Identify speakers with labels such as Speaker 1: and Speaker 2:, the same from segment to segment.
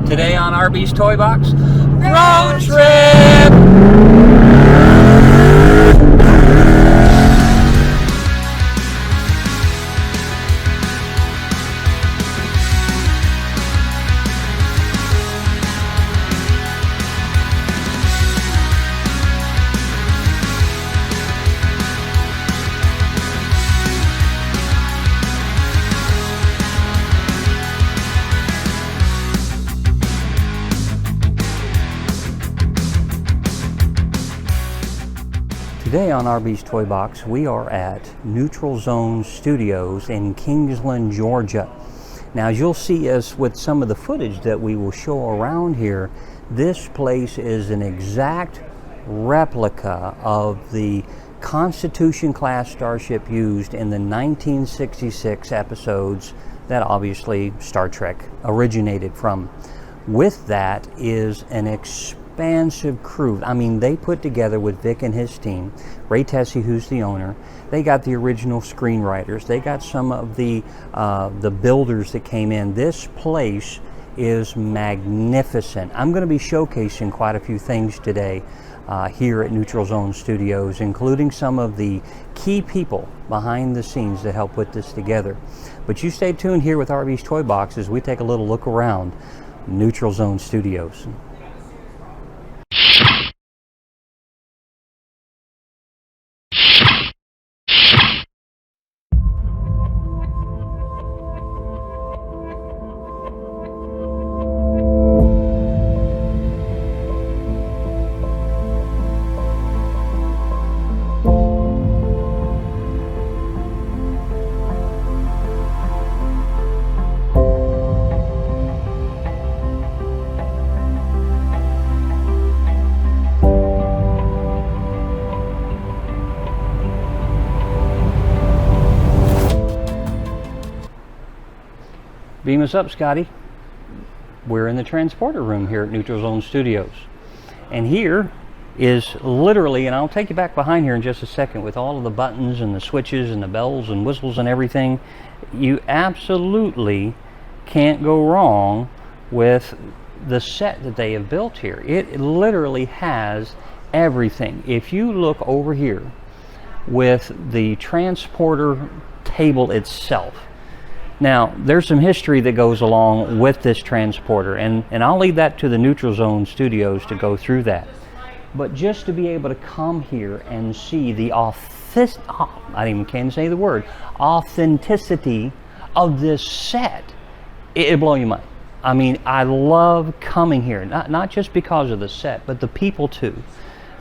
Speaker 1: Today on RB's Toy Box, road trip! Today on RB's Toy Box, we are at Neutral Zone Studios in Kingsland, Georgia. Now, as you'll see as with some of the footage that we will show around here, this place is an exact replica of the Constitution-class starship used in the 1966 episodes that obviously Star Trek originated from. With that is an expansive crew. I mean, they put together with Vic and his team, Ray Tessie, who's the owner, they got the original screenwriters, they got some of the builders that came in. This place is magnificent. I'm going to be showcasing quite a few things today here at Neutral Zone Studios, including some of the key people behind the scenes that help put this together. But you stay tuned here with RB's Toy Box as we take a little look around Neutral Zone Studios. Beam us up, Scotty. We're in the transporter room here at Neutral Zone Studios. And here is literally, and I'll take you back behind here in just a second, with all of the buttons and the switches and the bells and whistles and everything. You absolutely can't go wrong with the set that they have built here. It literally has everything. If you look over here with the transporter table itself, now, there's some history that goes along with this transporter, and I'll leave that to the Neutral Zone Studios to go through that. But just to be able to come here and see the authenticity of this set, it'll blow your mind. I mean, I love coming here, not just because of the set, but the people too.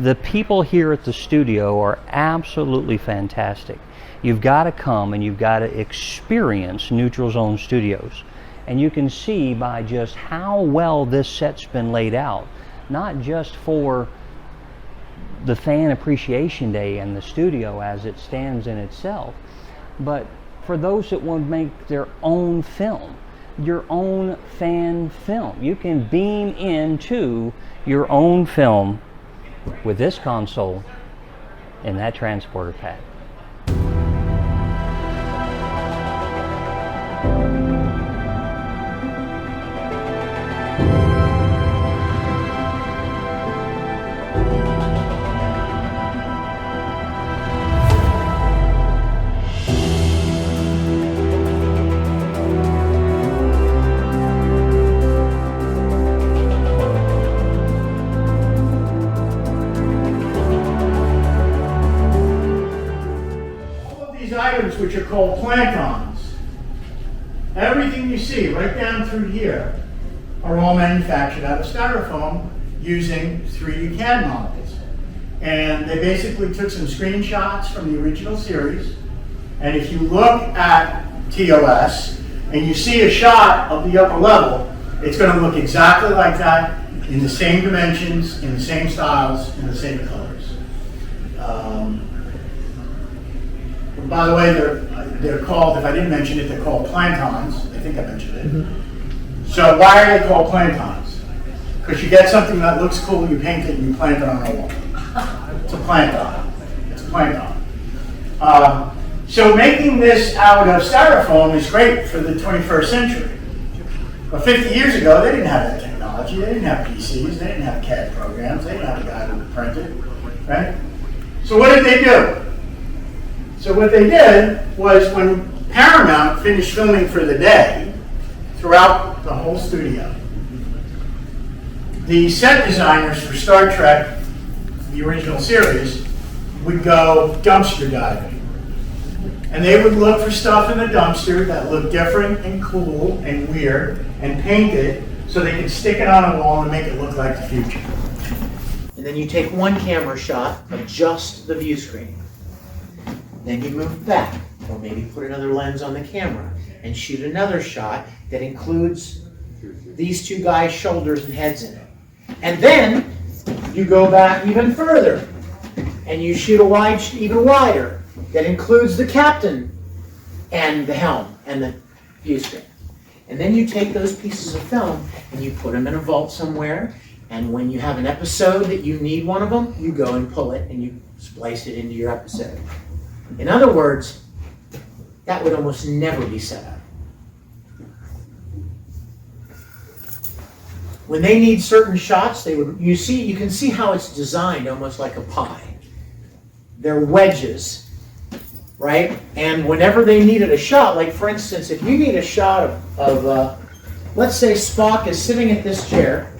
Speaker 1: The people here at the studio are absolutely fantastic. You've got to come and you've got to experience Neutral Zone Studios. And you can see by just how well this set's been laid out, not just for the Fan Appreciation Day and the studio as it stands in itself, but for those that want to make their own film, your own fan film. You can beam into your own film with this console and that transporter pad.
Speaker 2: Items which are called plantons. Everything you see right down through here are all manufactured out of styrofoam using 3D CAD models. And they basically took some screenshots from the original series, and if you look at TOS and you see a shot of the upper level, it's going to look exactly like that, in the same dimensions, in the same styles, in the same colors. By the way, they're called, if I didn't mention it, they're called plantons. I think I mentioned it. Mm-hmm. So why are they called plantons? Because you get something that looks cool, you paint it, and you plant it on a wall. It's a planton. It's a planton. So making this out of styrofoam is great for the 21st century. But 50 years ago, they didn't have that technology. technology. They didn't have PCs. They didn't have CAD programs. They didn't have a guy who printed, right? So what did they do? So what they did was when Paramount finished filming for the day, throughout the whole studio, the set designers for Star Trek, the original series, would go dumpster diving. And they would look for stuff in the dumpster that looked different and cool and weird and paint it so they could stick it on a wall and make it look like the future.
Speaker 3: And then you take one camera shot of just the view screen. Then you move back, or maybe put another lens on the camera and shoot another shot that includes these two guys' shoulders and heads in it. And then you go back even further and you shoot a wide, even wider, that includes the captain and the helm and the view screen. And then you take those pieces of film and you put them in a vault somewhere, and when you have an episode that you need one of them, you go and pull it and you splice it into your episode. In other words, that would almost never be set up. When they need certain shots, you can see how it's designed almost like a pie. They're wedges, right? And whenever they needed a shot, like for instance, if you need a shot of let's say Spock is sitting at this chair,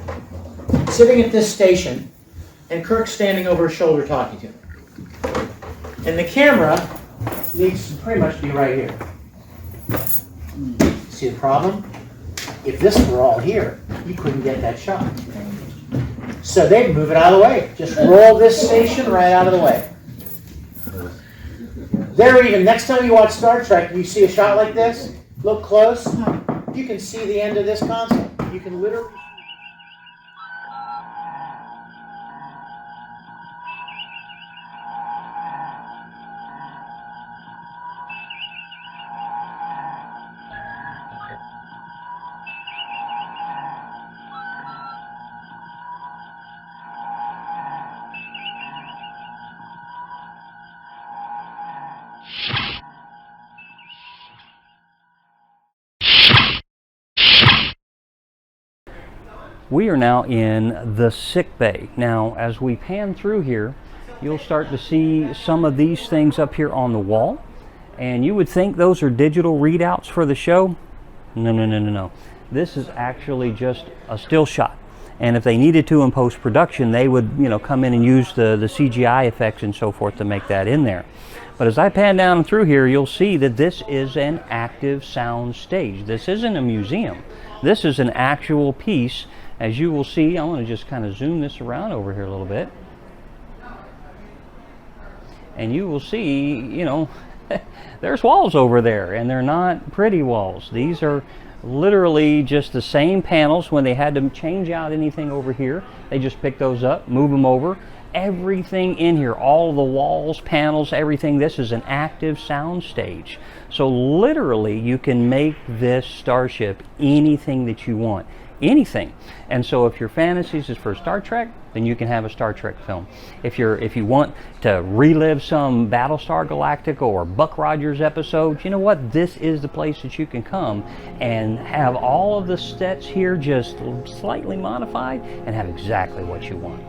Speaker 3: sitting at this station, and Kirk's standing over his shoulder talking to him. And the camera needs to pretty much be right here. See the problem? If this were all here, you couldn't get that shot. So they'd move it out of the way. Just roll this station right out of the way. Next time you watch Star Trek, you see a shot like this, look close, you can see the end of this console. You can literally...
Speaker 1: We are now in the sick bay. Now, as we pan through here, you'll start to see some of these things up here on the wall. And you would think those are digital readouts for the show. No. This is actually just a still shot. And if they needed to in post-production, they would, come in and use the CGI effects and so forth to make that in there. But as I pan down through here, you'll see that this is an active sound stage. This isn't a museum. This is an actual piece. As you will see, I want to just kind of zoom this around over here a little bit. And you will see, there's walls over there, and they're not pretty walls. These are literally just the same panels. When they had to change out anything over here, they just pick those up, move them over. Everything in here, all the walls, panels, everything, this is an active sound stage. So literally, you can make this starship anything that you want. Anything. And so if your fantasies is for Star Trek, then you can have a Star Trek film. If you want to relive some Battlestar Galactica or Buck Rogers episode, you know what? This is the place that you can come and have all of the sets here just slightly modified and have exactly what you want.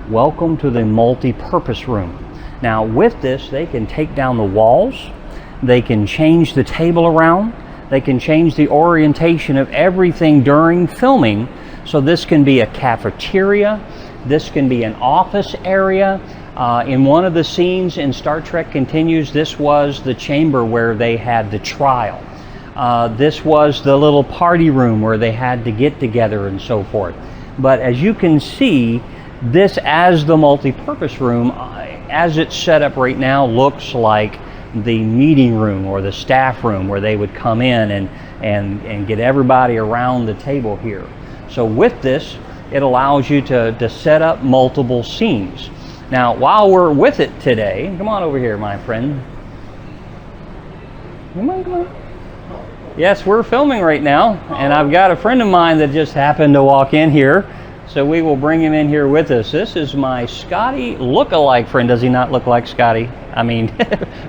Speaker 1: welcome to the multi-purpose room. Now with this, they can take down the walls, they can change the table around, they can change the orientation of everything during filming. So this can be a cafeteria, this can be an office area. In one of the scenes in Star Trek Continues, this was the chamber where they had the trial. This was the little party room where they had to get together and so forth. But as you can see, this as the multi-purpose room, as it's set up right now, looks like the meeting room or the staff room where they would come in and get everybody around the table here. So with this, it allows you to set up multiple scenes. Now, while we're with it today, come on over here, my friend. Come on. Yes, we're filming right now, and I've got a friend of mine that just happened to walk in here, so we will bring him in here with us. This is my Scotty look-alike friend. Does he not look like Scotty? I mean,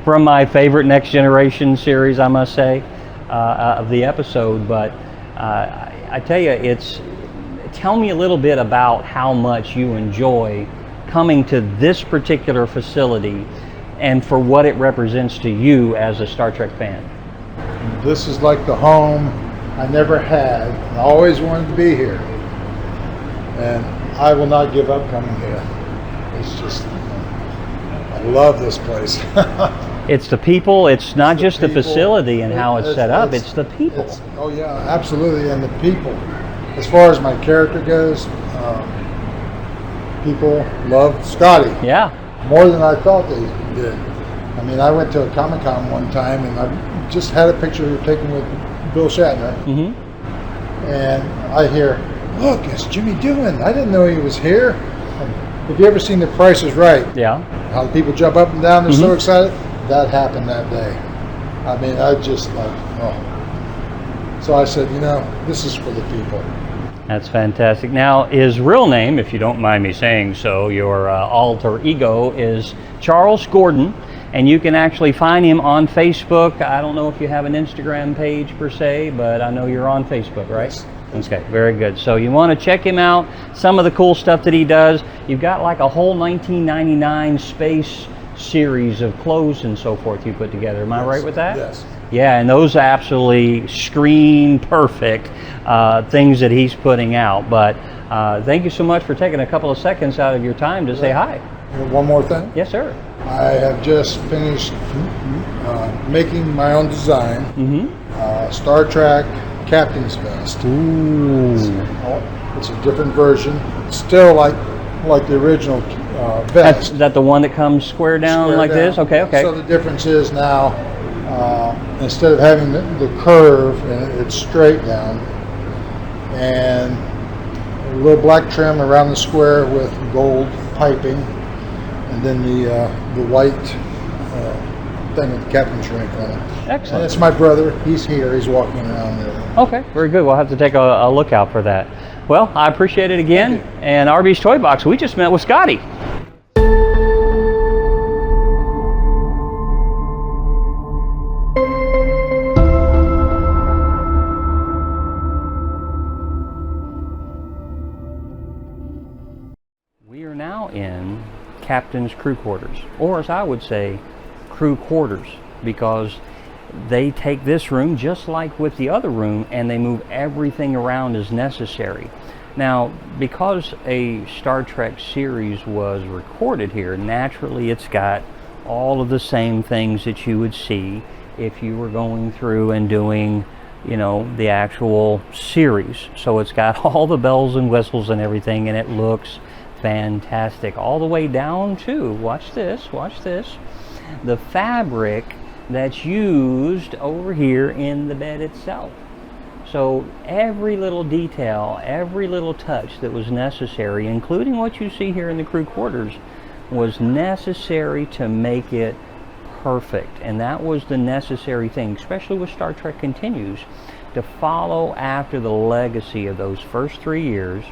Speaker 1: from my favorite Next Generation series, I must say, of the episode. But I tell you, tell me a little bit about how much you enjoy coming to this particular facility and for what it represents to you as a Star Trek fan.
Speaker 4: This is like the home I never had, and I always wanted to be here. And I will not give up coming here. It's just, I love this place.
Speaker 1: It's the people, it's not
Speaker 4: the
Speaker 1: just the
Speaker 4: people.
Speaker 1: facility and how it's set up, it's the people.
Speaker 4: Oh yeah, absolutely, and the people. As far as my character goes, people loved Scotty.
Speaker 1: Yeah.
Speaker 4: More than I thought they did. I mean, I went to a Comic-Con one time and I just had a picture taken with Bill Shatner.
Speaker 1: Mm-hmm.
Speaker 4: And I hear, look, it's Jimmy Doohan. I didn't know he was here. And have you ever seen The Price is Right?
Speaker 1: Yeah.
Speaker 4: How the people jump up and down, they're so excited? That happened that day. I mean, I just like, oh. So I said, this is for the people.
Speaker 1: That's fantastic. Now, his real name, if you don't mind me saying so, your alter ego is Charles Gordon, and you can actually find him on Facebook. I don't know if you have an Instagram page per se, but I know you're on Facebook, right?
Speaker 4: Yes.
Speaker 1: Okay, very good. So you want to check him out, some of the cool stuff that he does. You've got like a whole 1999 space series of clothes and so forth you put together. Am I right with that?
Speaker 4: Yes.
Speaker 1: Yeah, and those absolutely screen perfect things that he's putting out. But thank you so much for taking a couple of seconds out of your time to say hi.
Speaker 4: One more thing.
Speaker 1: Yes, sir.
Speaker 4: I have just finished making my own design. Star Trek Captain's Vest.
Speaker 1: Ooh.
Speaker 4: It's a different version. It's still like the original vest.
Speaker 1: Is that the one that comes square down
Speaker 4: Square
Speaker 1: like
Speaker 4: down.
Speaker 1: this? Okay, okay.
Speaker 4: So the difference is now, instead of having the curve, and it's straight down, and a little black trim around the square with gold piping, and then the white thing with the captain's rank on it.
Speaker 1: Excellent.
Speaker 4: And it's my brother. He's here. He's walking around there.
Speaker 1: Okay, very good. We'll have to take a look out for that. Well, I appreciate it again. And Arby's Toy Box, we just met with Scotty. We are now in Captain's crew quarters, or as I would say, crew quarters, because they take this room just like with the other room and they move everything around as necessary. Now, because a Star Trek series was recorded here, naturally it's got all of the same things that you would see if you were going through and doing, the actual series. So it's got all the bells and whistles and everything, and it looks fantastic all the way down to, watch this, the fabric that's used over here in the bed itself. So every little detail, every little touch that was necessary, including what you see here in the crew quarters, was necessary to make it perfect. And that was the necessary thing, especially with Star Trek Continues, to follow after the legacy of those first 3 years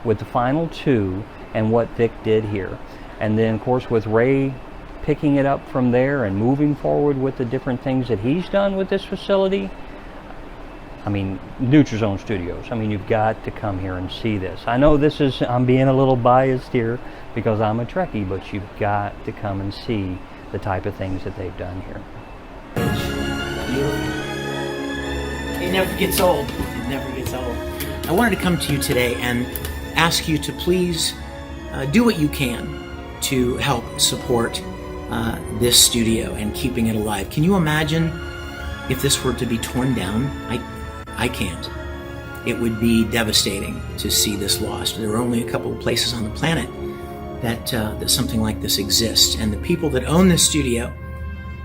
Speaker 1: with the final 2 and what Vic did here. And then, of course, with Ray picking it up from there and moving forward with the different things that he's done with this facility, I mean, Neutral Zone Studios. I mean, you've got to come here and see this. I know this is, I'm being a little biased here because I'm a Trekkie, but you've got to come and see the type of things that they've done here.
Speaker 3: It never gets old. It never gets old. I wanted to come to you today and ask you to please do what you can to help support this studio and keeping it alive. Can you imagine if this were to be torn down? I can't. It would be devastating to see this lost. There are only a couple of places on the planet that something like this exists, and the people that own this studio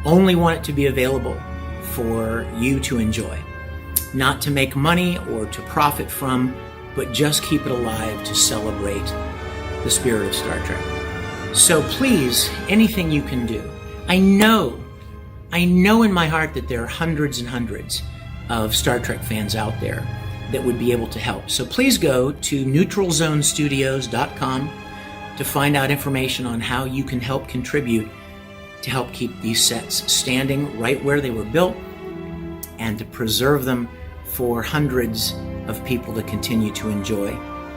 Speaker 3: only want it to be available for you to enjoy, not to make money or to profit from, but just keep it alive to celebrate the spirit of Star Trek. So please, anything you can do. I know in my heart that there are hundreds and hundreds of Star Trek fans out there that would be able to help. So please go to neutralzonestudios.com to find out information on how you can help contribute to help keep these sets standing right where they were built and to preserve them for hundreds of people to continue to enjoy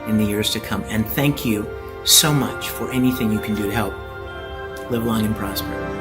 Speaker 3: in the years to come. And thank you so much for anything you can do to help. Live long and prosper.